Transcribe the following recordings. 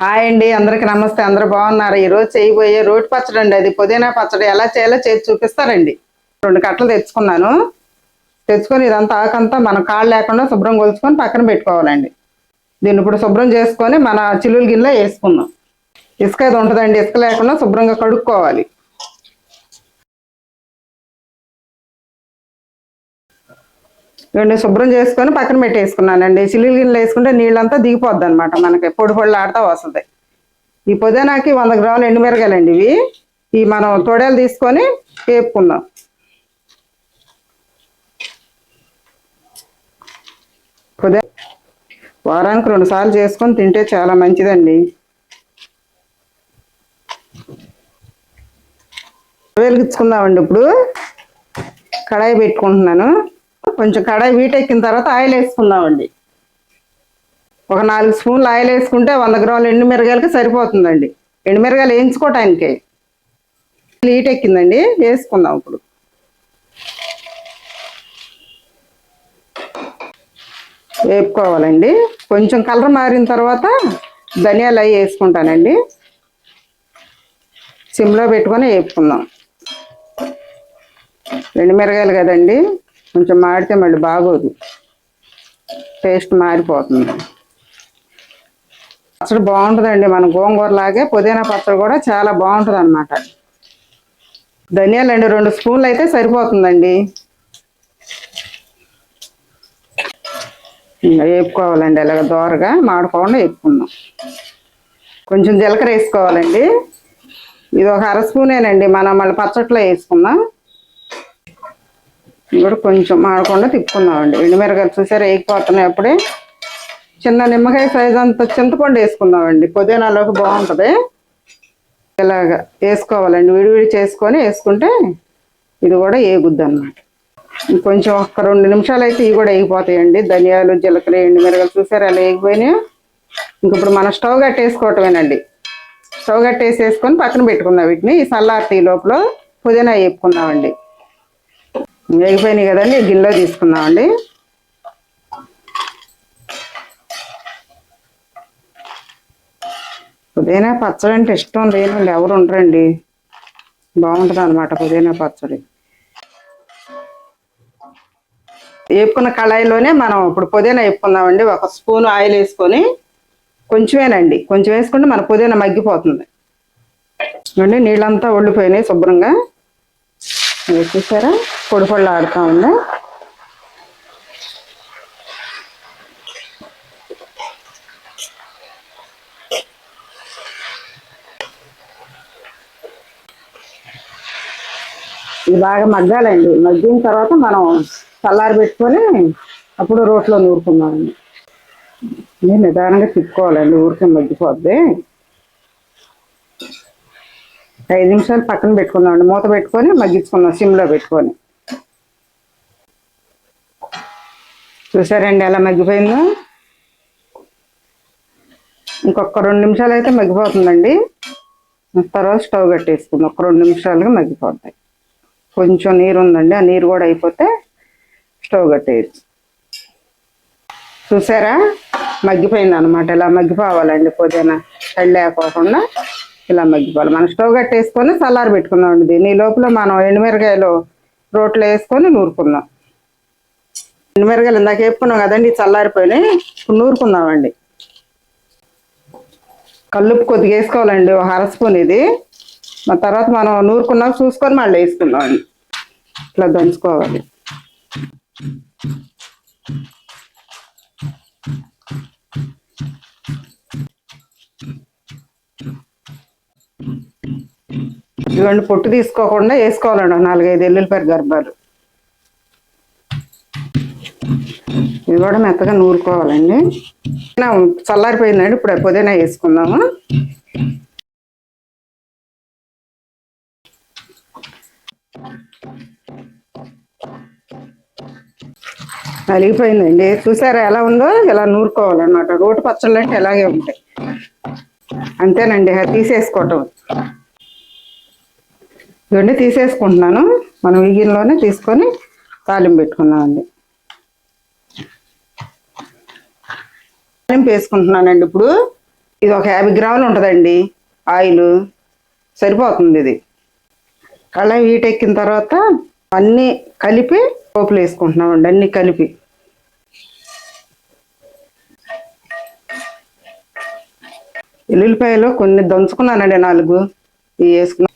Hi అండి, అందరికి నమస్తే. అందరూ బాగున్నారు? ఈరోజు చేయబోయే రోటి పచ్చడి అండి. అది పుదీనా పచ్చడి ఎలా చేయాలో చేసి చూపిస్తారండి. 2 కట్టలు తెచ్చుకున్నాను. తెచ్చుకొని ఇదంతా ఆకంతా మనం కాళ్ళు లేకుండా శుభ్రం కొలుచుకొని పక్కన పెట్టుకోవాలండి. దీన్ని ఇప్పుడు శుభ్రం చేసుకొని మన చిల్లుల గిన్నెలో వేసుకుందాం. ఇసుక అది ఉంటుందండి, ఇసుక లేకుండా శుభ్రంగా కడుక్కోవాలి. ఇవన్నీ శుభ్రం చేసుకొని పక్కన పెట్టేసుకున్నానండి. చిల్లుల గిన్నెలో వేసుకుంటే నీళ్ళంతా దిగిపోద్ది అనమాట, మనకి పొడి పొడి ఆడుతూ వస్తుంది. ఈ పుదీనాకి 100 గ్రాములు ఎండుమిరగాయలండి ఇవి. ఈ మనం తొడేలు తీసుకొని వేపుకుందాం. పుదీనా వారానికి 2 సార్లు చేసుకొని తింటే చాలా మంచిదండి. వెలిగించుకుందామండి. ఇప్పుడు కడాయి పెట్టుకుంటున్నాను. కొంచెం కడాయి వీటెక్కిన తర్వాత ఆయిల్ వేసుకుందామండి. ఒక 4 స్పూన్లు ఆయిల్ వేసుకుంటే 100 గ్రాములు ఎండుమిరగాయలకి సరిపోతుందండి. ఎండుమిరగాయలు వేయించుకోవటానికి హీట్ ఎక్కిందండి, వేసుకుందాం. ఇప్పుడు వేపుకోవాలండి. కొంచెం కలర్ మారిన తర్వాత ధనియాలు అవి వేసుకుంటానండి. సిమ్లో పెట్టుకొని వేపుకుందాం. ఎండుమిరగాయలు కదండి, కొంచెం మాడితే మళ్ళీ బాగోదు, టేస్ట్ మారిపోతుంది. పచ్చడి బాగుంటుందండి. మన గోంగూర లాగే పుదీనా పచ్చడి కూడా చాలా బాగుంటుంది అన్నమాట. ధనియాలు అండి 2 స్పూన్లు అయితే సరిపోతుందండి. వేపుకోవాలండి, అలాగ దోరగా మాడకుండా వేపుకుందాం. కొంచెం జీలకర్ర వేసుకోవాలండి. ఇది ఒక 1/2 స్పూనేనండి, మనం మళ్ళీ పచ్చట్లో వేసుకుందాం. కూడా కొంచెం మాడకుండా తిప్పుకుందామండి. ఎండుమిరగాయలు చూసారా వేగిపోతున్నాయి. అప్పుడే చిన్న నిమ్మకాయ సైజ్ అంత చింతపండు వేసుకుందామండి, పుదీనాలోకి బాగుంటుంది. ఇలాగ వేసుకోవాలండి, విడివిడి చేసుకొని వేసుకుంటే ఇది కూడా వేగుద్ది అన్నమాట. ఇంకొంచెం ఒక 2 నిమిషాలు అయితే ఇవి కూడా వేగిపోతాయండి. ధనియాలు, జీలకర్ర, ఎండుమిరగాయలు చూసారా అలా వేగిపోయినాయి. ఇంక ఇప్పుడు మనం స్టవ్ కట్టేసుకోవటమేనండి. స్టవ్ కట్టేసేసుకొని పక్కన పెట్టుకుందాం వీటిని. ఈ చల్లార్తి లోపల పుదీనా వేపుకుందామండి. వేగిపోయినాయి కదండి, గిన్నెలో తీసుకుందామండి. పుదీనా పచ్చడి అంటే ఇష్టం లేని వాళ్ళు ఎవరు ఉండరండి, బాగుంటుంది అనమాట పుదీనా పచ్చడి. వేపుకున్న కళాయిలోనే మనం ఇప్పుడు పుదీనా వేపుకుందామండి. 1 స్పూన్ ఆయిల్ వేసుకొని, కొంచెమేనండి, కొంచెం వేసుకుంటే మన పుదీనా మగ్గిపోతుంది అండి. నీళ్ళంతా ఒళ్ళిపోయినాయి శుభ్రంగా. చూసారా పొడి పొడి ఆడుతూ ఉంది. ఇది బాగా మగ్గాలండి. మగ్గిన తర్వాత మనం చల్లారి పెట్టుకొని అప్పుడు రోట్లో నూరుకుందామండి. ఇది నిదానంగా తిప్పుకోవాలండి, ఊరికే మగ్గిపోద్ది. 5 నిమిషాలు పక్కన పెట్టుకుందామండి, మూత పెట్టుకొని మగ్గించుకుందాం సిమ్లో పెట్టుకొని. చూసారండి ఎలా మగ్గిపోయిందో. ఇంకొక 2 నిమిషాలు అయితే మగ్గిపోతుందండి. తర్వాత స్టవ్ కట్టేసుకుందాం. ఒక 2 నిమిషాలుగా మగ్గిపోతాయి. కొంచెం నీరు ఉందండి, ఆ నీరు కూడా అయిపోతే స్టవ్ కట్టేయచ్చు. చూసారా మగ్గిపోయింది అనమాట. ఇలా మగ్గిపోవాలండి, పుదీనా తడి లేకోకుండా ఇలా మగ్గిపోవాలి. మనం స్టవ్ కట్టేసుకొని చల్లారి పెట్టుకుందామండి. దీని లోపల మనం ఎండుమిరగాయలు రోట్లో వేసుకొని నూరుకుందాం. ఎండుమిరగాయలు ఇందాక వేపుకున్నాం కదండి, చల్లారిపోయినాయి. ఇప్పుడు నూరుకుందామండి. కల్లుప్పు కొద్దిగా వేసుకోవాలండి, ఒక 1/2 స్పూన్. ఇది తర్వాత మనం నూరుకున్నాక చూసుకొని మళ్ళీ వేసుకుందామండి. ఇట్లా దంచుకోవాలి. ఇవన్నీ పొట్టు తీసుకోకుండా వేసుకోవాలండి, 4-5 ఎల్లుల్లిపాయ గర్భాలు. ఇది కూడా మెత్తగా నూరుకోవాలండి. చల్లారిపోయిందండి, ఇప్పుడు పుదీనా వేసుకుందాము. నలిగిపోయిందండి, చూసారా ఎలా ఉందో. ఇలా నూరుకోవాలన్నమాట. రోటి పచ్చళ్ళు అంటే ఎలాగే ఉంటాయి, అంతేనండి. తీసేసుకోవటం. ఇవన్నీ తీసేసుకుంటున్నాను. మనం ఈ గిన్నెలోనే తీసుకొని తాలింపు పెట్టుకున్నామండి. తాలింపు వేసుకుంటున్నానండి. ఇప్పుడు ఇది ఒక 50 గ్రాములు ఉంటుందండి ఆయిల్, సరిపోతుంది ఇది. కళాయి వీటెక్కిన తర్వాత అన్నీ కలిపి పోపులు వేసుకుంటున్నామండి. అన్నీ కలిపి ఎల్లుల్లిపాయలు కొన్ని దంచుకున్నానండి, 4 ఇవి వేసుకున్నా.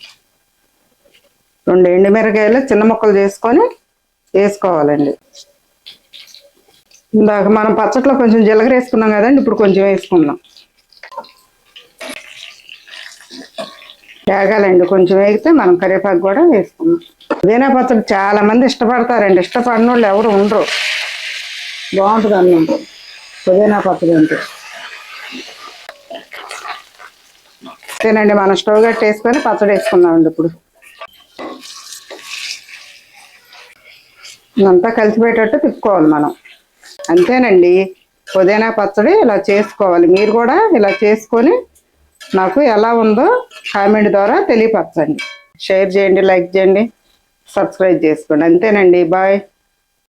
2 ఎండుమిరకాయలు చిన్న ముక్కలు చేసుకొని వేసుకోవాలండి. ఇందాక మనం పచ్చట్లో కొంచెం జీలకర్ర వేసుకున్నాం కదండి, ఇప్పుడు కొంచెం వేసుకుందాం. వేగాలండి, కొంచెం వేగితే మనం కరివేపాకు కూడా వేసుకుందాం. పుదీనా పచ్చడి చాలా మంది ఇష్టపడతారండి, ఇష్టపడిన వాళ్ళు ఎవరు ఉండరు. బాగుంటుంది అన్నం పుదీనా పచ్చడి అంటే. అంతేనండి, మనం స్టవ్ కట్టేసుకొని పచ్చడి వేసుకుందామండి. ఇప్పుడు ఇదంతా కలిసిపోయేటట్టు తిప్పుకోవాలి మనం. అంతేనండి, పుదీనా పచ్చడి ఇలా చేసుకోవాలి. మీరు కూడా ఇలా చేసుకొని నాకు ఎలా ఉందో కామెంట్ ద్వారా తెలియపరచండి. షేర్ చేయండి, లైక్ చేయండి, సబ్స్క్రైబ్ చేసుకోండి. అంతేనండి, బాయ్.